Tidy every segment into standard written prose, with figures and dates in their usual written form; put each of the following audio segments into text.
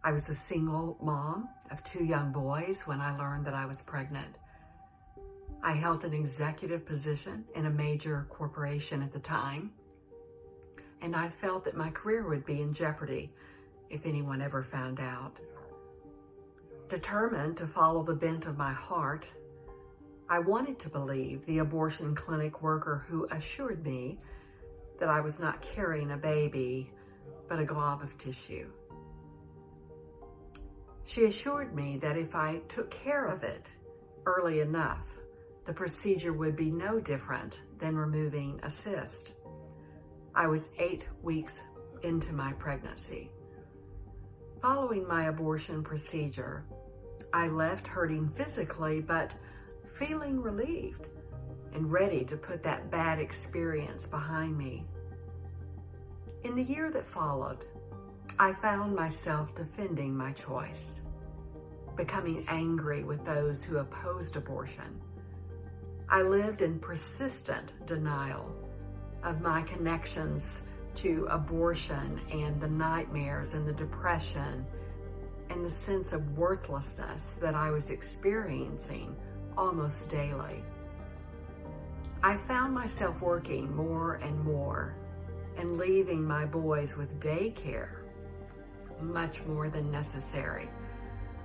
I was a single mom of 2 young boys when I learned that I was pregnant. I held an executive position in a major corporation at the time, and I felt that my career would be in jeopardy if anyone ever found out. Determined to follow the bent of my heart, I wanted to believe the abortion clinic worker who assured me that I was not carrying a baby, but a glob of tissue. She assured me that if I took care of it early enough, the procedure would be no different than removing a cyst. I was 8 weeks into my pregnancy. Following my abortion procedure, I left hurting physically, but feeling relieved and ready to put that bad experience behind me. In the year that followed, I found myself defending my choice, becoming angry with those who opposed abortion. I lived in persistent denial of my connections to abortion and the nightmares and the depression and the sense of worthlessness that I was experiencing almost daily. I found myself working more and more and leaving my boys with daycare much more than necessary.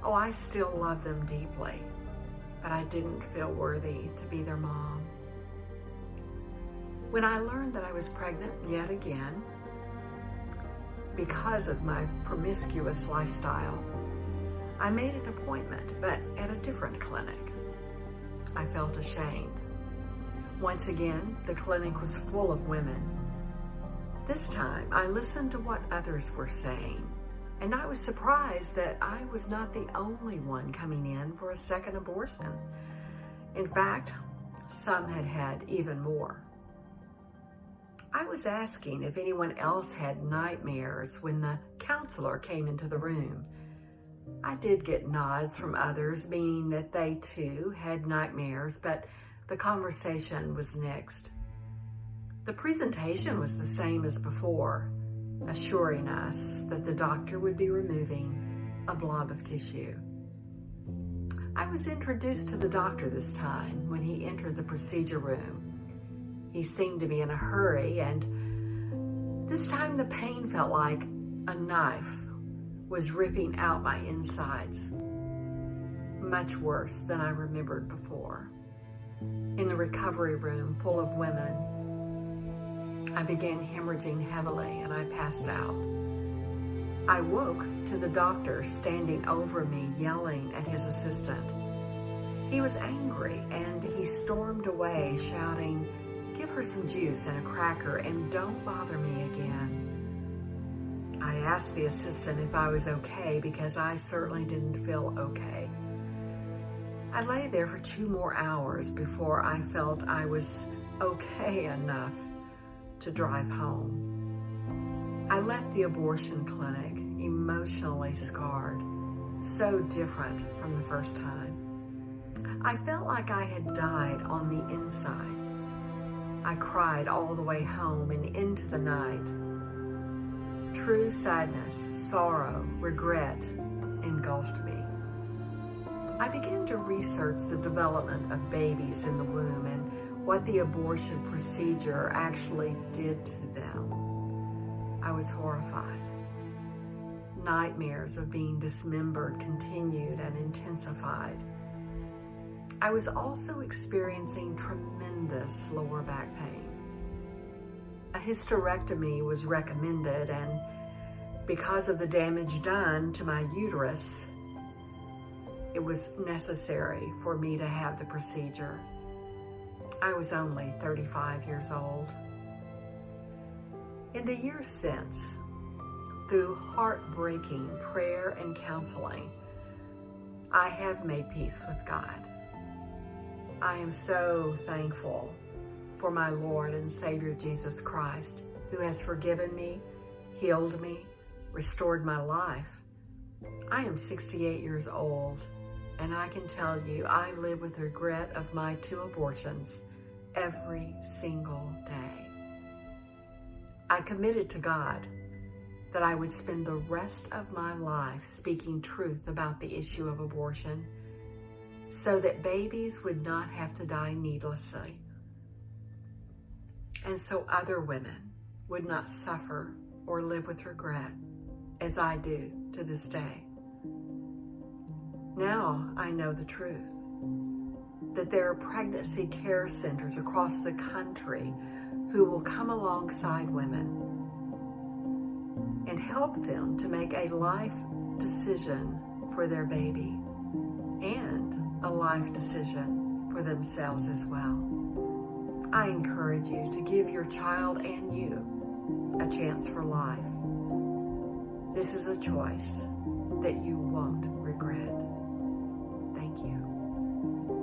Oh, I still love them deeply, but I didn't feel worthy to be their mom. When I learned that I was pregnant yet again, because of my promiscuous lifestyle, I made an appointment, but at a different clinic. I felt ashamed. Once again, the clinic was full of women. This time, I listened to what others were saying, and I was surprised that I was not the only one coming in for a second abortion. In fact, some had had even more. I was asking if anyone else had nightmares when the counselor came into the room. I did get nods from others, meaning that they too had nightmares, but the conversation was mixed. The presentation was the same as before, assuring us that the doctor would be removing a blob of tissue. I was introduced to the doctor this time when he entered the procedure room. He seemed to be in a hurry, and this time the pain felt like a knife was ripping out my insides, much worse than I remembered before. In the recovery room full of women, I began hemorrhaging heavily and I passed out. I woke to the doctor standing over me yelling at his assistant. He was angry and he stormed away shouting, "Give her some juice and a cracker and don't bother me again." I asked the assistant if I was okay because I certainly didn't feel okay. I lay there for 2 more hours before I felt I was okay enough to drive home. I left the abortion clinic emotionally scarred, so different from the first time. I felt like I had died on the inside. I cried all the way home and into the night. True sadness, sorrow, regret engulfed me. I began to research the development of babies in the womb and what the abortion procedure actually did to them. I was horrified. Nightmares of being dismembered continued and intensified. I was also experiencing tremendous lower back pain. A hysterectomy was recommended, and because of the damage done to my uterus, it was necessary for me to have the procedure. I was only 35 years old. In the years since, through heartbreaking prayer and counseling, I have made peace with God. I am so thankful for my Lord and Savior Jesus Christ, who has forgiven me, healed me, restored my life. I am 68 years old, and I can tell you I live with regret of my 2 abortions every single day. I committed to God that I would spend the rest of my life speaking truth about the issue of abortion so that babies would not have to die needlessly, and so other women would not suffer or live with regret as I do to this day. Now I know the truth, that there are pregnancy care centers across the country who will come alongside women and help them to make a life decision for their baby and a life decision for themselves as well. I encourage you to give your child and you a chance for life. This is a choice that you won't regret. Thank you.